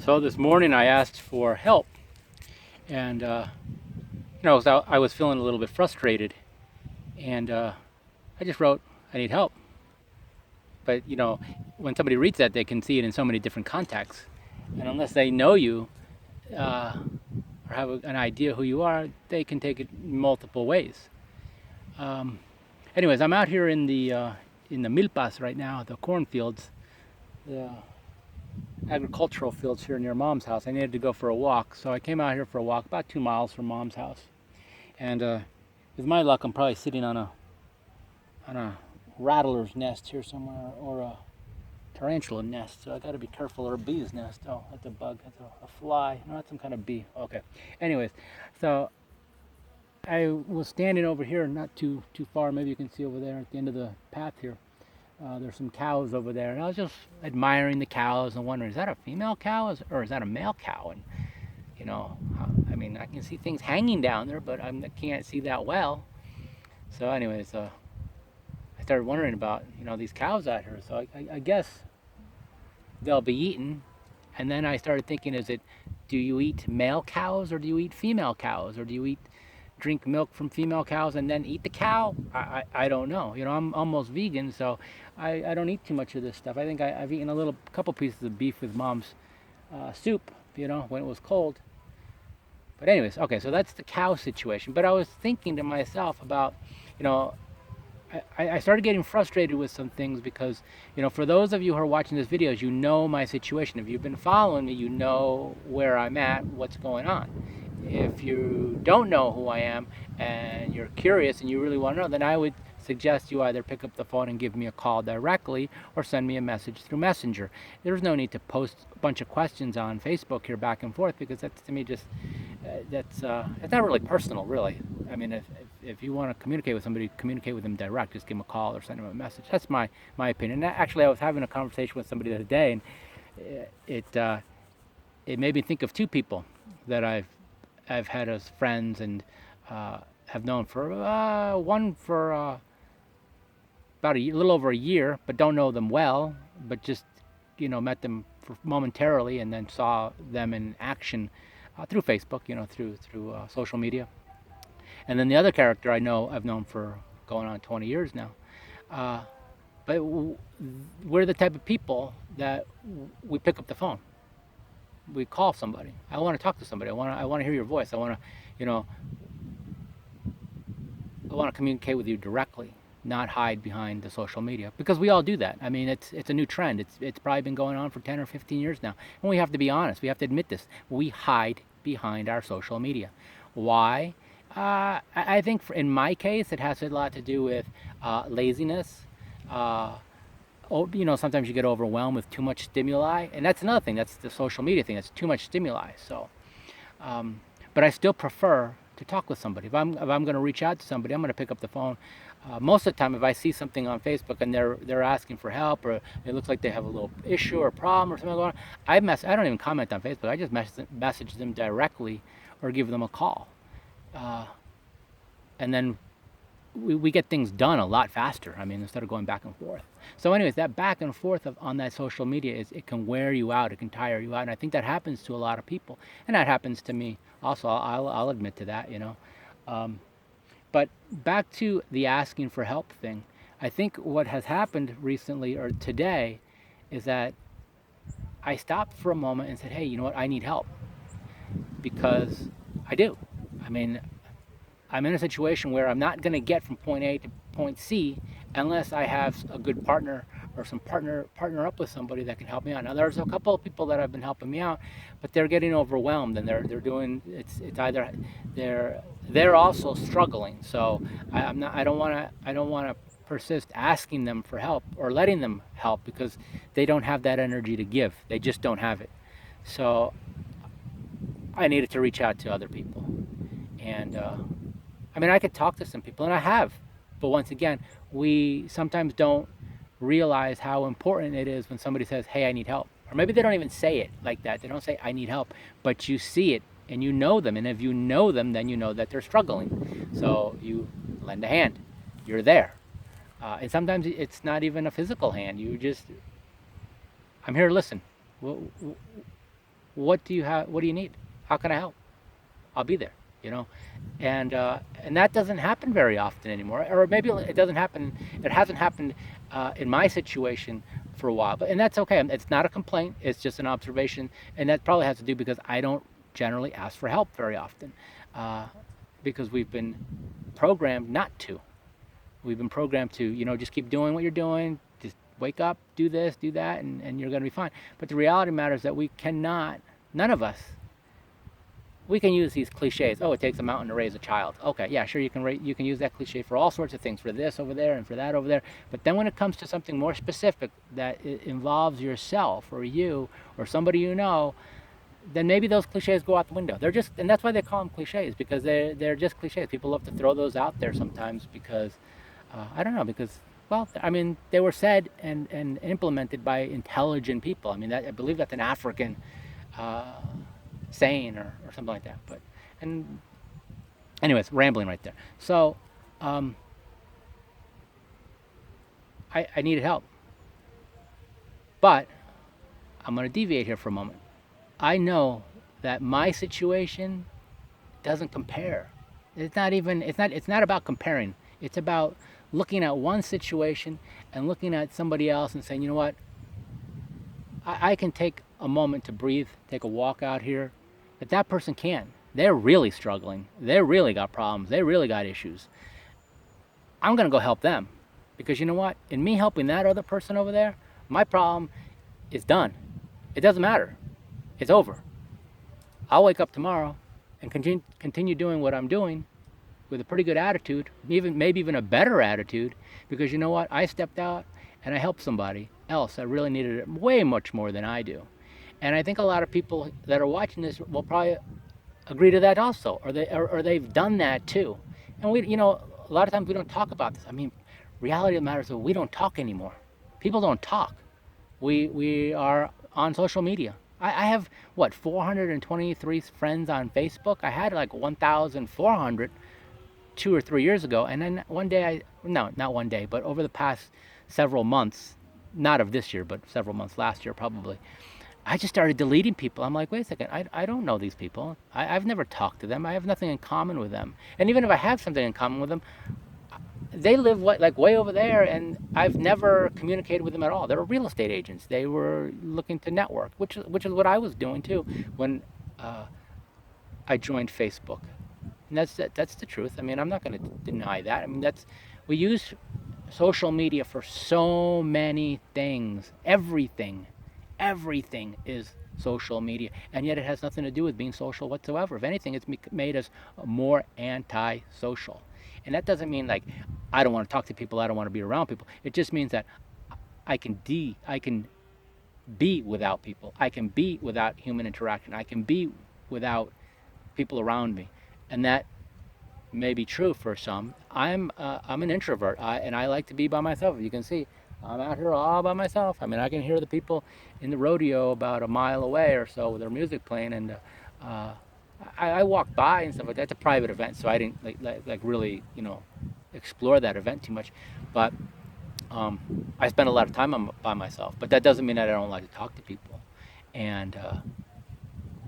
So this morning I asked for help, and so I was feeling a little bit frustrated, and I just wrote, "I need help." But when somebody reads that, they can see it in so many different contexts, and unless they know you uh, or have an idea who you are, they can take it multiple ways. Um, Anyways, I'm out here in the milpas right now, the cornfields, the agricultural fields here near Mom's house. I needed to go for a walk, so I came out here for a walk, about 2 miles from Mom's house. And with my luck, I'm probably sitting on a rattler's nest here somewhere, or a tarantula nest. So I got to be careful, or a bee's nest. Oh, that's a bug. That's a fly. No, that's some kind of bee. Okay. Anyways, so I was standing over here, not too far. Maybe you can see over there at the end of the path here. There's some cows over there, and I was just admiring the cows and wondering, is that a female cow or is that a male cow? And I mean, I can see things hanging down there, but I can't see that well. So, anyways, I started wondering about these cows out here. So I guess they'll be eaten, and then I started thinking, do you eat male cows or do you eat female cows, or do you drink milk from female cows and then eat the cow? I don't know. I'm almost vegan, so I don't eat too much of this stuff. I think I've eaten a couple pieces of beef with Mom's soup, when it was cold. But anyways, okay, so that's the cow situation. But I was thinking to myself about, I started getting frustrated with some things because, for those of you who are watching this videos, you know my situation. If you've been following me, you know where I'm at, what's going on. If you don't know who I am and you're curious and you really want to know, then I would suggest you either pick up the phone and give me a call directly or send me a message through Messenger. There's no need to post a bunch of questions on Facebook here back and forth, because that's, to me, just it's not really personal, really. I mean, if you want to communicate with somebody, communicate with them direct. Just give them a call or send them a message. That's my opinion. And actually, I was having a conversation with somebody the other day, and it made me think of two people that I've had as friends, and have known for one for about a little over a year, but don't know them well, but just met them momentarily, and then saw them in action through Facebook, through social media. And then the other character I've known for going on 20 years now. But we're the type of people that we pick up the phone. We call somebody. I want to talk to somebody. I want to hear your voice. I want to communicate with you directly, not hide behind the social media, because we all do that. I mean, it's a new trend. It's probably been going on for 10 or 15 years now, and we have to be honest. We have to admit this. We hide behind our social media. Why? I think in my case, it has a lot to do with laziness. Sometimes you get overwhelmed with too much stimuli, and that's another thing. That's the social media thing. That's too much stimuli. So, but I still prefer to talk with somebody. If I'm going to reach out to somebody, I'm going to pick up the phone. Most of the time, if I see something on Facebook and they're asking for help, or it looks like they have a little issue or problem or something going on, I don't even comment on Facebook. I just message them directly or give them a call, and then we get things done a lot faster. I mean, instead of going back and forth. So anyways, that back and forth on that social media, it can wear you out. It can tire you out. And I think that happens to a lot of people. And that happens to me also. I'll admit to that, But back to the asking for help thing. I think what has happened recently, or today, is that I stopped for a moment and said, hey, you know what? I need help. Because I do. I mean, I'm in a situation where I'm not going to get from point A to point C unless I have a good partner, or some partner up with somebody that can help me out. Now, there's a couple of people that have been helping me out, but they're getting overwhelmed, and they're doing it's either they're also struggling. So I don't want to persist asking them for help or letting them help, because they don't have that energy to give. They just don't have it. So I needed to reach out to other people, and I mean, I could talk to some people, and I have, but once again, we sometimes don't realize how important it is when somebody says, hey, I need help. Or maybe they don't even say it like that. They don't say, I need help, but you see it and you know them. And if you know them, then you know that they're struggling. So you lend a hand. You're there. And sometimes it's not even a physical hand. I'm here to listen. What do you have? What do you need? How can I help? I'll be there. You know, and that doesn't happen very often anymore. Or maybe it doesn't happen. It hasn't happened in my situation for a while. But and that's okay. It's not a complaint. It's just an observation, and that probably has to do because I don't generally ask for help very often, uh, because we've been programmed not to. We've been programmed to, just keep doing what you're doing. Just wake up, do this, do that, and you're going to be fine. But the reality matters that we cannot, none of us, we can use these cliches. Oh, it takes a mountain to raise a child. Okay, yeah, sure, you can use that cliche for all sorts of things, for this over there and for that over there. But then when it comes to something more specific that involves yourself or you or somebody you know, then maybe those cliches go out the window. They're just, and that's why they call them cliches, because they're just cliches. People love to throw those out there sometimes because I don't know, because, well, I mean, they were said and implemented by intelligent people. I mean, I believe that's an African uh, saying or something like that. But, and anyways, rambling right there. So, um, I needed help. But I'm going to deviate here for a moment. I know that my situation doesn't compare. It's not about comparing. It's about looking at one situation and looking at somebody else and saying, you know what, I can take a moment to breathe, take a walk out here, but that person can't. They're really struggling. They really got problems. They really got issues. I'm going to go help them because you know what? In me helping that other person over there, my problem is done. It doesn't matter. It's over. I'll wake up tomorrow and continue doing what I'm doing with a pretty good attitude, maybe even a better attitude, because you know what? I stepped out and I helped somebody else that really needed it way much more than I do. And I think a lot of people that are watching this will probably agree to that also, or they've done that too. And a lot of times we don't talk about this. I mean, reality of the matter is that we don't talk anymore. People don't talk. We are on social media. I have what 423 friends on Facebook. I had like 1,400 2 or 3 years ago, and then one day no, not one day, but over the past several months, not of this year, but several months last year probably, I just started deleting people. I'm like, wait a second, I don't know these people. I've never talked to them. I have nothing in common with them. And even if I have something in common with them, they live like way over there, and I've never communicated with them at all. They were real estate agents. They were looking to network, which is what I was doing too when I joined Facebook. And that's the truth. I mean, I'm not going to deny that. I mean, we use social media for so many things. Everything is social media, and yet it has nothing to do with being social whatsoever. If anything, it's made us more anti-social. And that doesn't mean like I don't want to talk to people, I don't want to be around people. It just means that I can be without people. I can be without human interaction. I can be without people around me, and that may be true for some. I'm an introvert, and I like to be by myself. You can see I'm out here all by myself. I mean, I can hear the people in the rodeo about a mile away or so with their music playing, and I walk by and stuff like that. It's a private event, so I didn't like really explore that event too much, but I spend a lot of time by myself. But that doesn't mean that I don't like to talk to people, and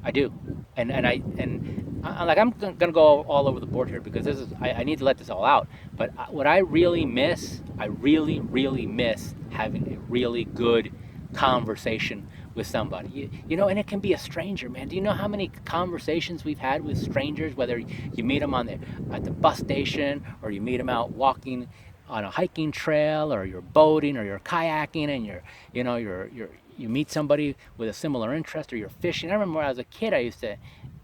I do, and I'm gonna go all over the board here because I need to let this all out. But what I really miss, I really miss having a really good conversation with somebody. And it can be a stranger, man. Do you know how many conversations we've had with strangers? Whether you meet them at the bus station, or you meet them out walking on a hiking trail, or you're boating, or you're kayaking, and you meet somebody with a similar interest, or you're fishing. I remember when I was a kid, I used to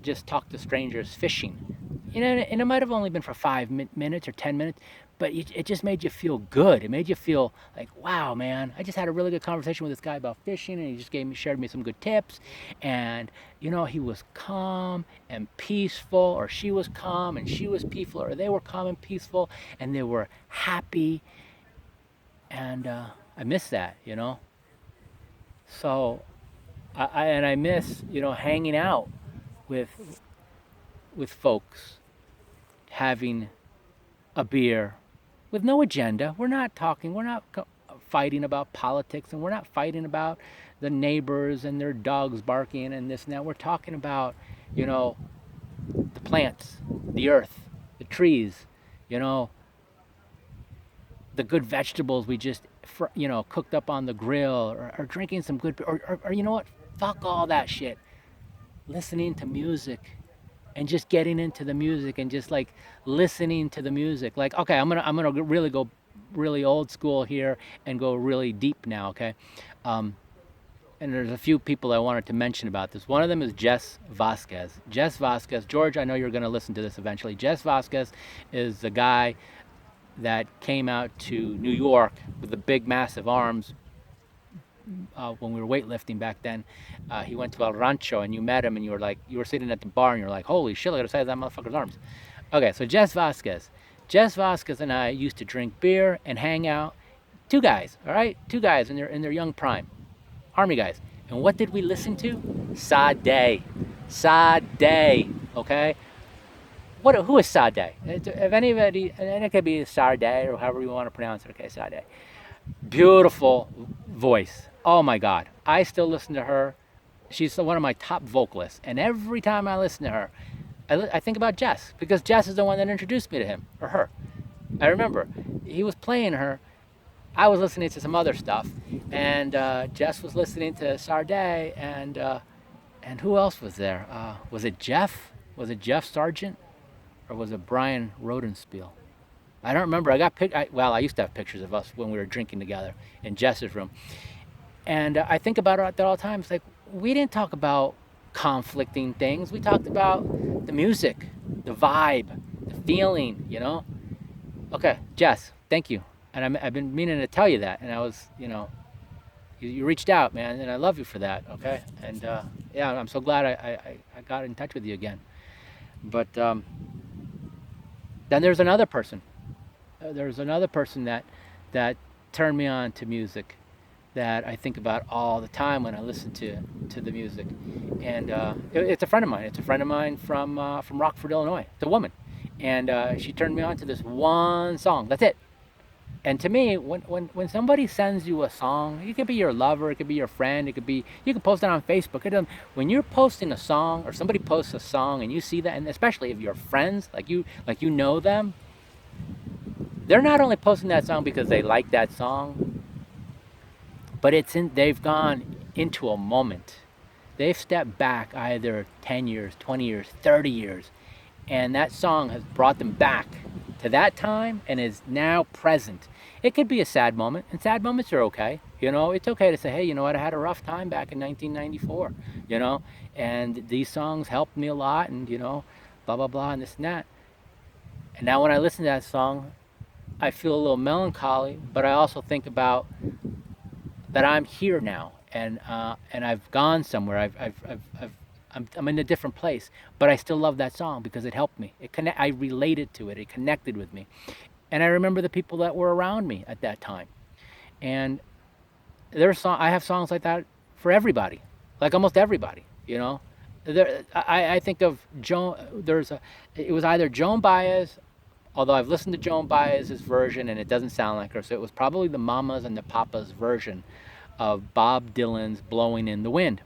just talk to strangers fishing. And it might have only been for 5 minutes or 10 minutes, but it just made you feel good. It made you feel like, wow, man, I just had a really good conversation with this guy about fishing, and he just shared me some good tips. And, he was calm and peaceful, or she was calm and she was peaceful, or they were calm and peaceful, and they were happy. And I miss that. So, I miss, hanging out with folks, having a beer, with no agenda. We're not talking. We're not fighting about politics, and we're not fighting about the neighbors and their dogs barking and this and that. We're talking about, you know, the plants, the earth, the trees, you know, the good vegetables we just, you know, cooked up on the grill, or drinking some good, or you know what? Fuck all that shit. Listening to music and just getting into the music and just like listening to the music. Like, okay, I'm gonna really go really old school here and go really deep now. Okay, um, and there's a few people I wanted to mention about this. One of them is Jess Vasquez. Jess Vasquez, George, I know you're gonna listen to this eventually. Jess Vasquez is the guy that came out to New York with the big, massive arms when we were weightlifting back then. He went to El Rancho, and you met him, and you were like, you were sitting at the bar, and you're like, holy shit, look at the size of that motherfucker's arms. Okay, so Jess Vasquez. Jess Vasquez and I used to drink beer and hang out. Two guys, all right? Two guys in their young prime. Army guys. And what did we listen to? Sade. Sade, okay? Who is Sade? If anybody, and it could be Sade or however you want to pronounce it, okay, Sade. Beautiful voice. Oh my God. I still listen to her. She's one of my top vocalists. And every time I listen to her, I think about Jess, because Jess is the one that introduced me to him, or her. I remember he was playing her. I was listening to some other stuff, and Jess was listening to Sade, and who else was there? Was it Jeff? Was it Jeff Sargent? Or was it Brian Rodenspiel? I don't remember. I used to have pictures of us when we were drinking together in Jess's room. And I think about it all the time. It's like, we didn't talk about conflicting things. We talked about the music, the vibe, the feeling, you know? Okay, Jess, thank you. And I've been meaning to tell you that. And I was, you know, you reached out, man, and I love you for that, okay? And yeah, I'm so glad I got in touch with you again. But then there's another person. There's another person that turned me on to music, that I think about all the time when I listen to the music. And it's a friend of mine. It's a friend of mine from Rockford, Illinois. It's a woman. And she turned me on to this one song. That's it. And to me, when somebody sends you a song, it could be your lover, it could be your friend, it could be, you can post it on Facebook. When you're posting a song, or somebody posts a song and you see that, and especially if you're friends, like you know them, they're not only posting that song because they like that song, but they've gone into a moment. They've stepped back either 10 years, 20 years, 30 years, and that song has brought them back to that time and is now present. It could be a sad moment, and sad moments are okay. You know, it's okay to say, hey, you know what, I had a rough time back in 1994, you know, and these songs helped me a lot, and, you know, blah, blah, blah, and this and that. And now when I listen to that song, I feel a little melancholy, but I also think about that I'm here now, and I've gone somewhere. I'm in a different place, but I still love that song because it helped me. I related to it. It connected with me, and I remember the people that were around me at that time. And I have songs like that for everybody, like almost everybody. You know, I think of Joan. It was either Joan Baez, although I've listened to Joan Baez's version and it doesn't sound like her, so it was probably the Mamas and the Papas version of Bob Dylan's "Blowing in the Wind."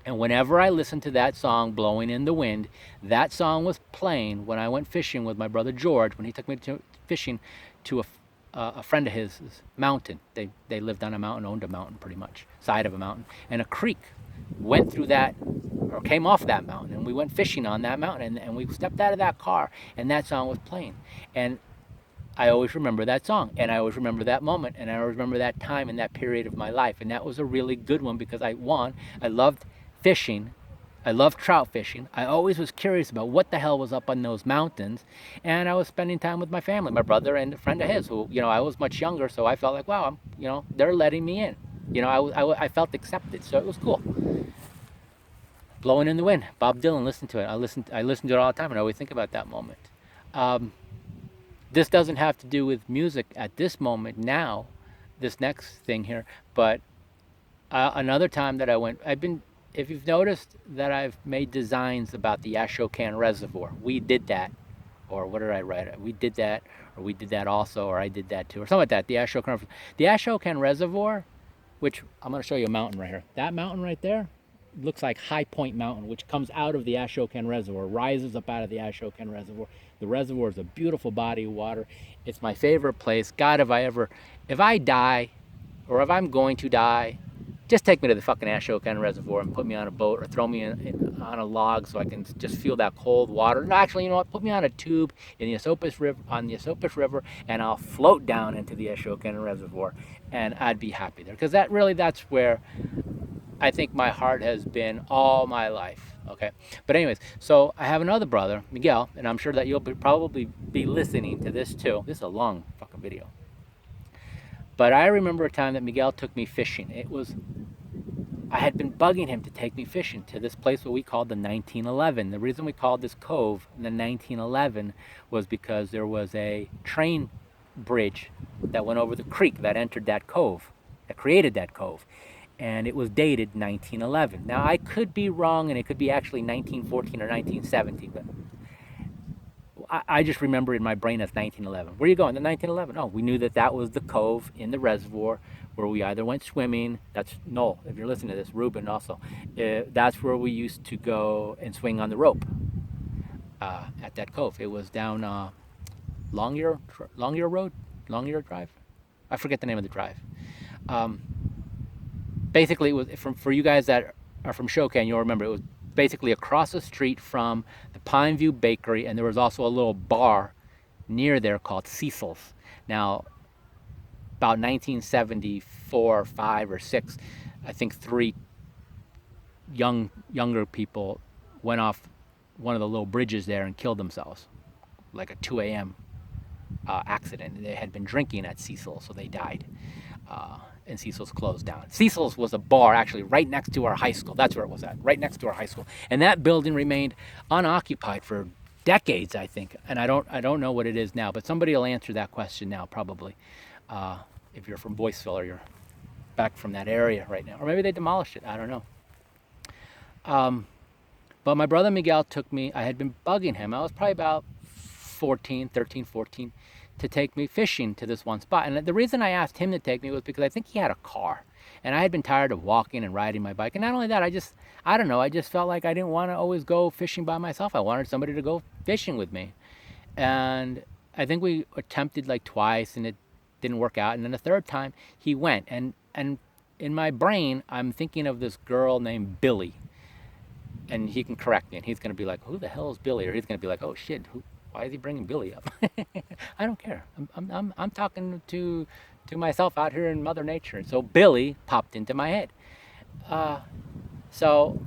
And whenever I listened to that song, "Blowing in the Wind," that song was playing when I went fishing with my brother George, when he took me fishing to a friend of his mountain. They lived on a mountain, owned a mountain pretty much, side of a mountain. And a creek went through that, or came off that mountain, and we went fishing on that mountain, and we stepped out of that car, and that song was playing. And I always remember that song, and I always remember that moment, and I always remember that time and that period of my life. And that was a really good one because I loved fishing. I loved trout fishing. I always was curious about what the hell was up on those mountains, and I was spending time with my family, my brother and a friend of his who, you know, I was much younger, so I felt like, wow, you know, they're letting me in. You know, I felt accepted, so it was cool. "Blowing in the Wind," Bob Dylan. Listen to it. I listen to it all the time, and I always think about that moment. This doesn't have to do with music at this moment now, this next thing here, but another time that if you've noticed that I've made designs about the Ashokan Reservoir, we did that, or what did I write? We did that, or we did that also, or I did that too, or something like that. The Ashokan Reservoir, which I'm going to show you a mountain right here. That mountain right there looks like High Point Mountain, which comes out of the Ashokan Reservoir, rises up out of the Ashokan Reservoir. The reservoir is a beautiful body of water. It's my favorite place. God, if I die, or if I'm going to die, just take me to the fucking Ashokan Reservoir and put me on a boat, or throw me on a log so I can just feel that cold water. No, actually, you know what? Put me on a tube in the Esopus River, on the Esopus River, and I'll float down into the Ashokan Reservoir, and I'd be happy there. Because that's where I think my heart has been all my life. Okay, but anyways, so I have another brother, Miguel, and I'm sure that you'll probably be listening to this too. This is a long fucking video. But I remember a time that Miguel took me fishing. I had been bugging him to take me fishing to this place what we called the 1911. The reason we called this cove the 1911 was because there was a train bridge that went over the creek that entered that cove, that created that cove. And it was dated 1911. Now, I could be wrong, and it could be actually 1914 or 1917, but I just remember in my brain as 1911. Where are you going? The 1911. Oh, we knew that was the cove in the reservoir where we either went swimming. That's Noel, if you're listening to this, Ruben also. That's where we used to go and swing on the rope at that cove. It was down Longyear Road, Longyear Drive. I forget the name of the drive. Basically, it was for you guys that are from Ashokan, you'll remember it was basically across the street from the Pine View Bakery, and there was also a little bar near there called Cecil's. Now, about 1974, 5, or 6, I think 3 younger people went off one of the little bridges there and killed themselves, like a 2 a.m. Accident. They had been drinking at Cecil's, so they died. And Cecil's closed down. Cecil's was a bar actually right next to our high school. That's where it was at, right next to our high school. And that building remained unoccupied for decades, I think. And I don't know what it is now, but somebody will answer that question now, probably. If you're from Boyceville or you're back from that area right now. Or maybe they demolished it, I don't know. But my brother Miguel took me, I had been bugging him. I was probably about 13, 14, to take me fishing to this one spot. And the reason I asked him to take me was because I think he had a car. And I had been tired of walking and riding my bike. And not only that, I don't know, I just felt like I didn't want to always go fishing by myself. I wanted somebody to go fishing with me. And I think we attempted like twice and it didn't work out. And then the third time he went. And in my brain, I'm thinking of this girl named Billy. And he can correct me and he's going to be like, who the hell is Billy? Or he's going to be like, oh shit, why is he bringing Billy up? I don't care. I'm talking to myself out here in Mother Nature. And so Billy popped into my head. So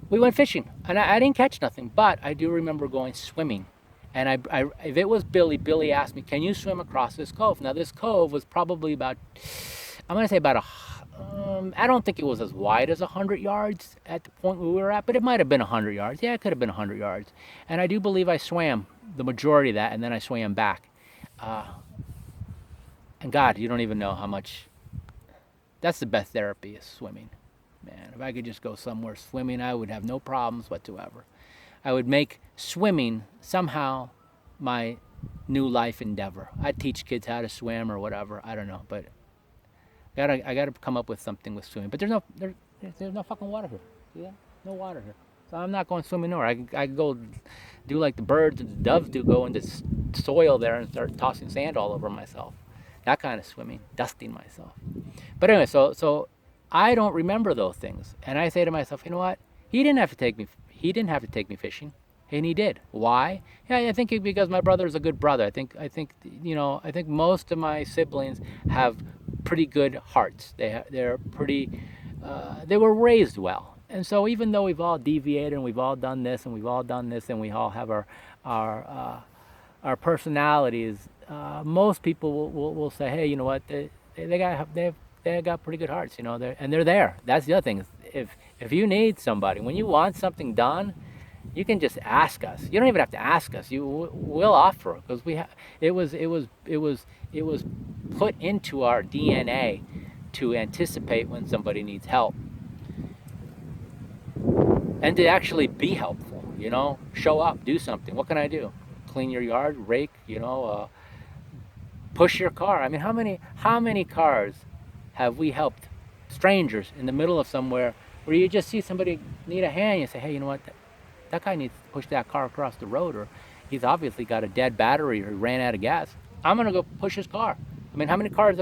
we went fishing, and I didn't catch nothing, but I do remember going swimming. And if it was Billy asked me, can you swim across this cove? Now this cove was probably about, I'm going to say about I don't think it was as wide as 100 yards at the point where we were at, but it might have been 100 yards. Yeah, it could have been 100 yards. And I do believe I swam the majority of that, and then I swam back. And God, you don't even know how much, that's the best therapy is swimming. Man, if I could just go somewhere swimming, I would have no problems whatsoever. I would make swimming somehow my new life endeavor. I'd teach kids how to swim or whatever, I don't know, but I gotta come up with something with swimming. But there's no fucking water here. See that? No water here. So I'm not going swimming nowhere. I go do like the birds and the doves do, go into soil there and start tossing sand all over myself. That kind of swimming, dusting myself. But anyway, so I don't remember those things. And I say to myself, you know what? He didn't have to take me fishing. And he did. Why? Yeah, I think because my brother is a good brother. I think most of my siblings have pretty good hearts. They're pretty. They were raised well, and so even though we've all deviated and we've all done this and we've all done this and we all have our personalities, most people will say, hey, you know what? They got pretty good hearts, you know. They're there. That's the other thing. If you need somebody, when you want something done, you can just ask us. You don't even have to ask us. We'll offer, because it was put into our DNA to anticipate when somebody needs help and to actually be helpful. You know, show up, do something. What can I do? Clean your yard, rake. You know, push your car. I mean, how many cars have we helped strangers in the middle of somewhere where you just see somebody need a hand, you say, hey, you know what, that guy needs to push that car across the road, or he's obviously got a dead battery, or he ran out of gas. I'm gonna go push his car. I mean, how many cars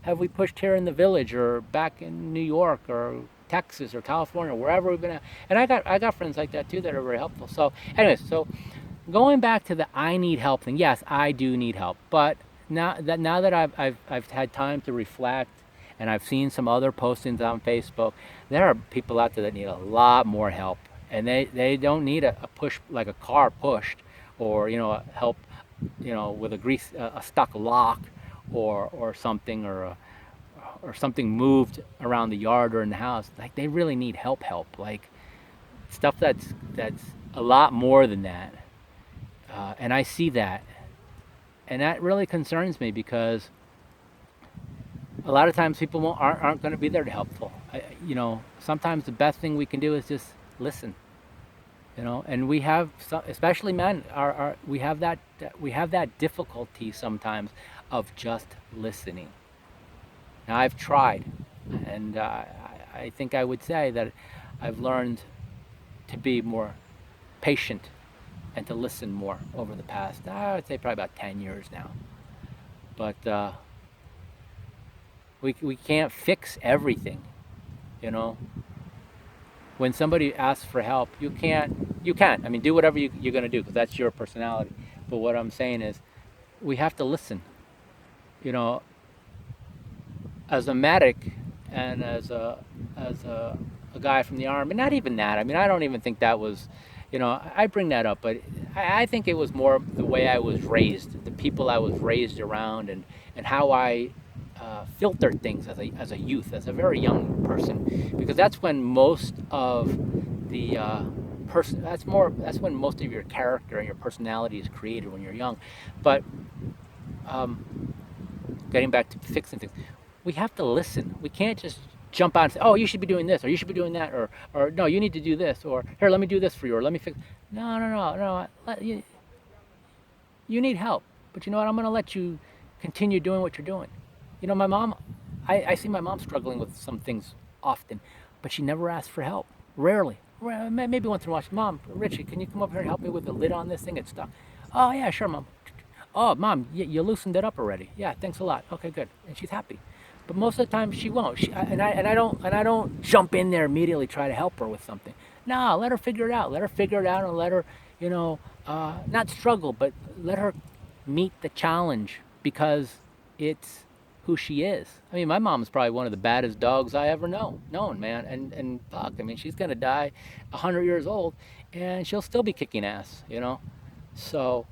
have we pushed here in the village, or back in New York, or Texas, or California, or wherever we've been at? And I got friends like that too that are very helpful. So, anyways, so going back to the I need help thing, yes, I do need help, but now that I've had time to reflect, and I've seen some other postings on Facebook, there are people out there that need a lot more help, and they don't need a push like a car pushed, or help, with a stuck lock, or something, or something moved around the yard or in the house. Like, they really need help, like stuff that's a lot more than that. And I see that, and that really concerns me, because a lot of times people aren't going to be there to helpful. Sometimes the best thing we can do is just listen. And we have some, especially men, we have that difficulty sometimes of just listening. Now, I've tried, and I think I would say that I've learned to be more patient and to listen more over the past, I would say, probably about 10 years now. But we can't fix everything, When somebody asks for help, you can't. I mean, do whatever you're going to do, because that's your personality. But what I'm saying is, we have to listen. As a medic, and as a guy from the army, not even that. I mean, I don't even think that was, I bring that up, but I think it was more the way I was raised, the people I was raised around, and how I filtered things as a youth, as a very young person, because that's when most of the that's when most of your character and your personality is created, when you're young. But getting back to fixing things, we have to listen. We can't just jump out and say, oh, you should be doing this, or you should be doing that, or no, you need to do this, or here, let me do this for you, or let me fix. No. You need help, but you know what? I'm going to let you continue doing what you're doing. My mom, I see my mom struggling with some things often, but she never asks for help. Rarely. Maybe once in a while. Mom, Richie, can you come up here and help me with the lid on this thing? It's stuck. Oh, yeah, sure, Mom. Oh, Mom, you loosened it up already. Yeah, thanks a lot. Okay, good. And she's happy. But most of the time she won't. I don't jump in there immediately, try to help her with something. No, let her figure it out. Let her figure it out, and let her, not struggle, but let her meet the challenge, because it's who she is. I mean, my mom's probably one of the baddest dogs I ever known, man. And fuck, I mean, she's gonna die 100 years old, and she'll still be kicking ass, So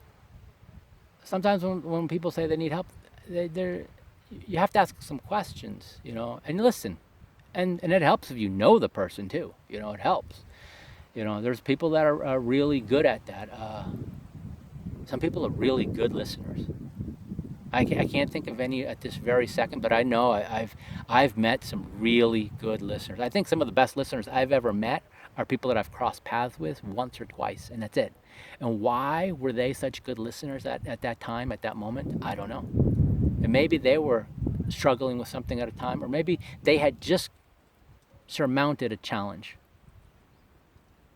sometimes when people say they need help, you have to ask some questions, and listen. And it helps if you know the person too, it helps. There's people that are really good at that. Some people are really good listeners. I can't think of any at this very second, but I know I've met some really good listeners. I think some of the best listeners I've ever met are people that I've crossed paths with once or twice, and that's it. And why were they such good listeners at that time, at that moment? I don't know. And maybe they were struggling with something at a time, or maybe they had just surmounted a challenge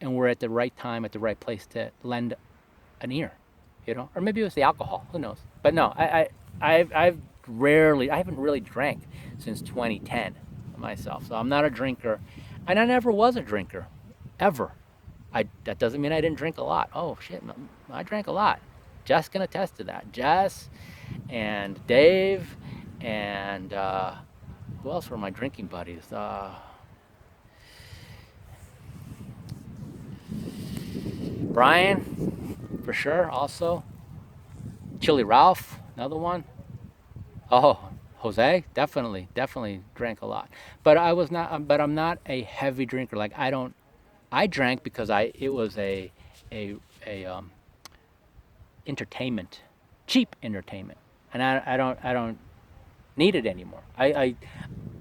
and were at the right time, at the right place to lend an ear, or maybe it was the alcohol, who knows? But no, I haven't really drank since 2010 myself, so I'm not a drinker, and I never was a drinker, ever. That doesn't mean I didn't drink a lot. Oh shit, I drank a lot. Jess can attest to that. Jess and Dave and who else were my drinking buddies? Brian, for sure, also. Chili Ralph, another one. Oh, Jose, definitely drank a lot. But I'm not a heavy drinker. Like, I drank because it was a entertainment, cheap entertainment, and I don't need it anymore.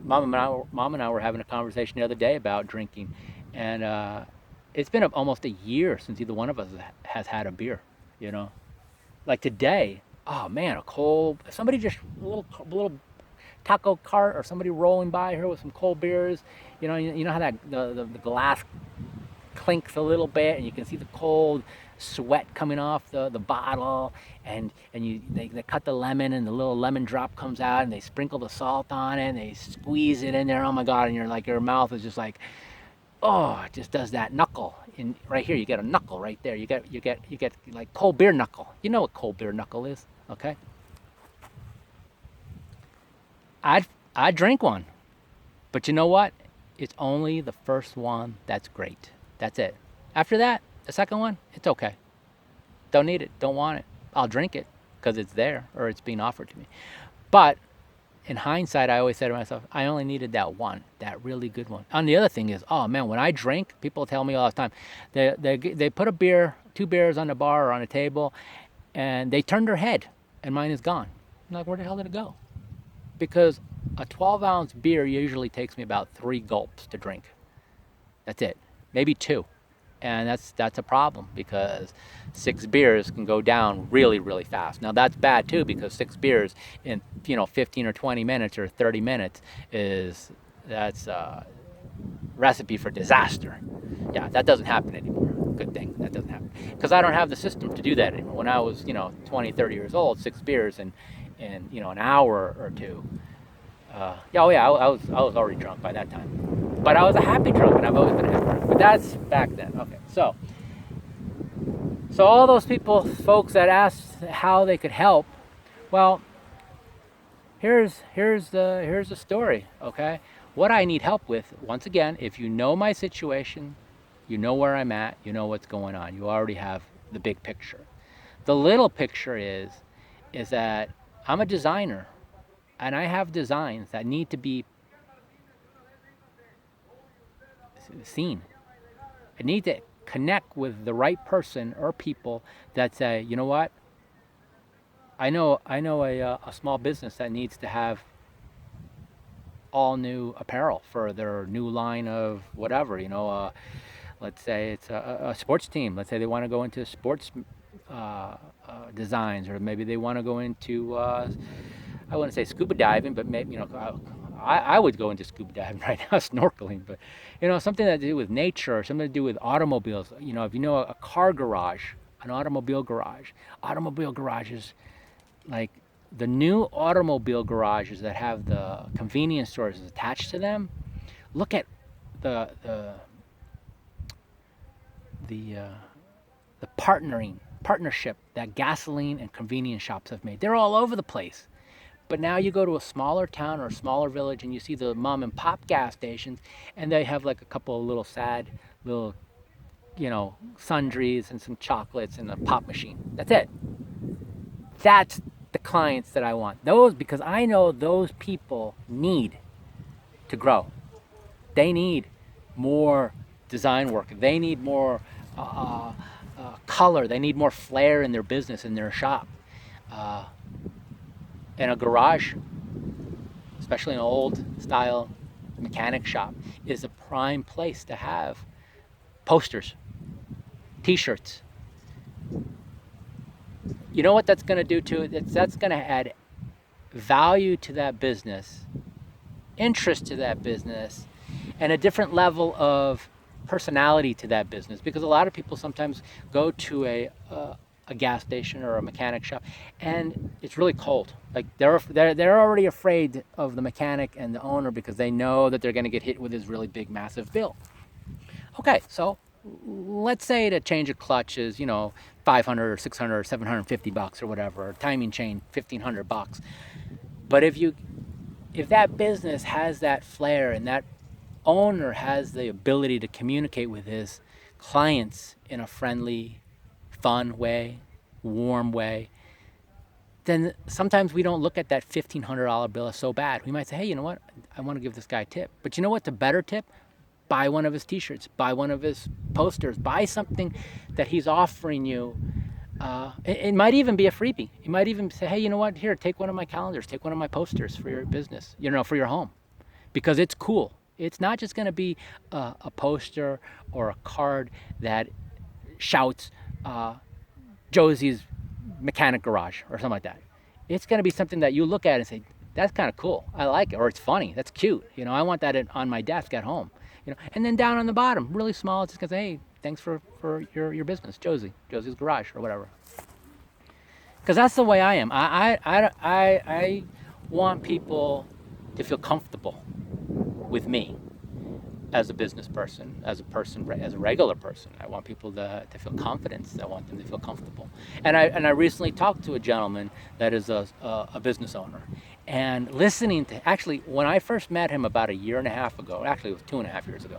Mom and I were having a conversation the other day about drinking, and it's been almost a year since either one of us has had a beer. Like today, oh man, somebody just a little taco cart or somebody rolling by here with some cold beers. You know how that the glass clinks a little bit, and you can see the cold sweat coming off the bottle, and they cut the lemon, and the little lemon drop comes out, and they sprinkle the salt on it, and they squeeze it in there. Oh my God! And you're like, your mouth is just like, oh, it just does that knuckle. And right here, you get a knuckle right there. You get like cold beer knuckle. You know what cold beer knuckle is, okay? I'd drink one, but you know what? It's only the first one that's great. That's it. After that, the second one, it's okay. Don't need it. Don't want it. I'll drink it because it's there or it's being offered to me. But in hindsight, I always say to myself, I only needed that one, that really good one. And the other thing is, oh man, when I drink, people tell me all the time, they put a beer, 2 beers on the bar or on a table, and they turn their head, and mine is gone. I'm like, where the hell did it go? Because a 12-ounce beer usually takes me about 3 gulps to drink. That's it, maybe 2. And that's a problem because 6 beers can go down really, really fast. Now that's bad too, because 6 beers in 15 or 20 minutes or 30 minutes that's a recipe for disaster. Yeah, that doesn't happen anymore. Good thing that doesn't happen, because I don't have the system to do that anymore. When I was 20, 30 years old, 6 beers in an hour or 2. I was already drunk by that time, but I was a happy drunk, and I've always been a happy drunk. But that's back then. Okay, so all those folks that asked how they could help, well, here's the story. Okay, what I need help with, once again, if you know my situation, you know where I'm at, you know what's going on, you already have the big picture. The little picture is that I'm a designer. And I have designs that need to be seen. I need to connect with the right person or people that say, you know what? I know a small business that needs to have all new apparel for their new line of whatever. Let's say it's a sports team. Let's say they want to go into sports designs, or maybe they want to go into I wouldn't say scuba diving, but maybe I would go into scuba diving right now, snorkeling. But something that to do with nature, or something to do with automobiles. If you know a car garage, an automobile garages, like the new automobile garages that have the convenience stores attached to them. Look at the partnership that gasoline and convenience shops have made. They're all over the place. But now you go to a smaller town or a smaller village, and you see the mom and pop gas stations, and they have like a couple of little sad little, sundries and some chocolates and a pop machine. That's it. That's the clients that I want. Those, because I know those people need to grow. They need more design work. They need more color. They need more flair in their business, in their shop. And a garage, especially an old style mechanic shop, is a prime place to have posters, t-shirts. You know what that's going to do to it? That's going to add value to that business, interest to that business, and a different level of personality to that business. Because a lot of people sometimes go to a gas station or a mechanic shop, and it's really cold. Like they're already afraid of the mechanic and the owner, because they know that they're going to get hit with this really big, massive bill. Okay, so let's say to change a clutch is $500 or $600 or $750 or whatever, or timing chain $1,500. But if that business has that flair, and that owner has the ability to communicate with his clients in a friendly, fun way, warm way, then sometimes we don't look at that $1,500 bill as so bad. We might say, hey, you know what? I want to give this guy a tip. But you know what's a better tip? Buy one of his t-shirts, buy one of his posters, buy something that he's offering you. It might even be a freebie. You might even say, hey, you know what? Here, take one of my calendars, take one of my posters for your business, for your home, because it's cool. It's not just going to be a poster or a card that shouts Josie's Mechanic Garage or something like that. It's going to be something that you look at and say, That's kind of cool. I like it. Or it's funny. That's cute. I want that on my desk at home. And then down on the bottom, really small, it's just gonna say, hey, thanks for your business, Josie's Garage or whatever. Because that's the way I am. I want people to feel comfortable with me as a business person, as a regular person. I want people to feel confidence. I want them to feel comfortable. And I recently talked to a gentleman that is a business owner. And listening to, actually, when I first met him about a year and a half ago, actually it was 2.5 years ago,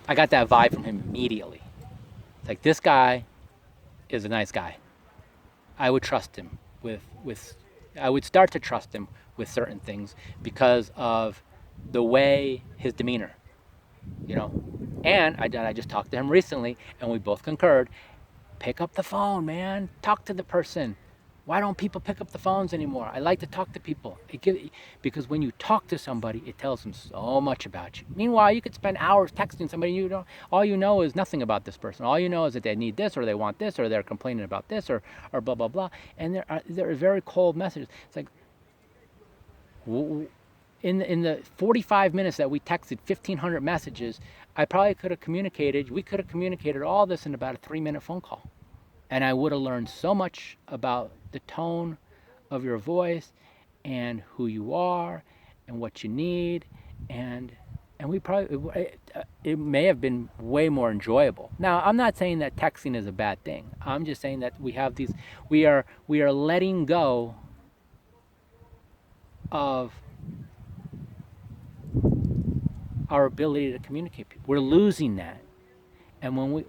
I got that vibe from him immediately. It's like, this guy is a nice guy. I would trust him I would start to trust him with certain things because of the way his demeanor, And I just talked to him recently, and we both concurred. Pick up the phone, man. Talk to the person. Why don't people pick up the phones anymore? I like to talk to people. Because when you talk to somebody, it tells them so much about you. Meanwhile, you could spend hours texting somebody, all you know is nothing about this person. All you know is that they need this, or they want this, or they're complaining about this, or blah, blah, blah. And there are very cold messages. It's like, in the 45 minutes that we texted 1,500 messages, we could have communicated all this in about a 3-minute phone call. And I would have learned so much about the tone of your voice and who you are and what you need. And it may have been way more enjoyable. Now, I'm not saying that texting is a bad thing. I'm just saying that we are letting go of our ability to communicate. We're losing that. And when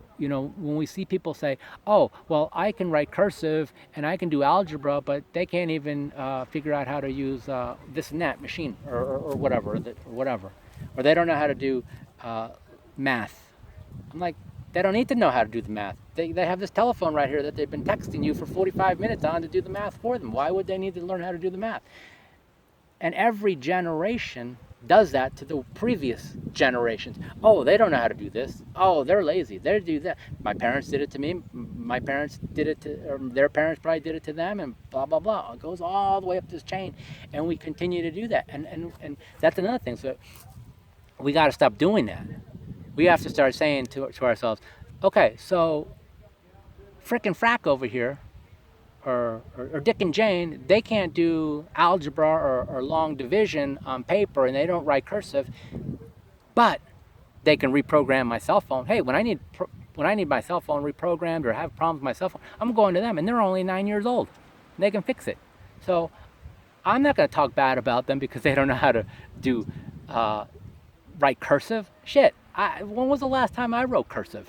we see people say, oh, well, I can write cursive and I can do algebra, but they can't even figure out how to use this and that machine or whatever, or they don't know how to do math. I'm like, they don't need to know how to do the math. They have this telephone right here that they've been texting you for 45 minutes on to do the math for them. Why would they need to learn how to do the math? And every generation does that to the previous generations. Oh, they don't know how to do this. Oh, they're lazy. They do that. My parents did it to me. My parents did it to, or their parents probably did it to them, and blah, blah, blah. It goes all the way up this chain, and we continue to do that. And that's another thing. So we got to stop doing that. We have to start saying to ourselves, okay, so frickin' Frack over here, or Dick and Jane, they can't do algebra or long division on paper, and they don't write cursive, but they can reprogram my cell phone. Hey, when I need my cell phone reprogrammed or have problems with my cell phone, I'm going to them, and they're only 9 years old. They can fix it. So I'm not going to talk bad about them because they don't know how to do write cursive. Shit, when was the last time I wrote cursive?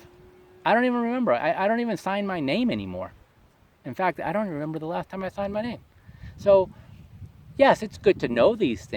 I don't even remember. I don't even sign my name anymore. In fact, I don't remember the last time I signed my name. So, yes, it's good to know these things.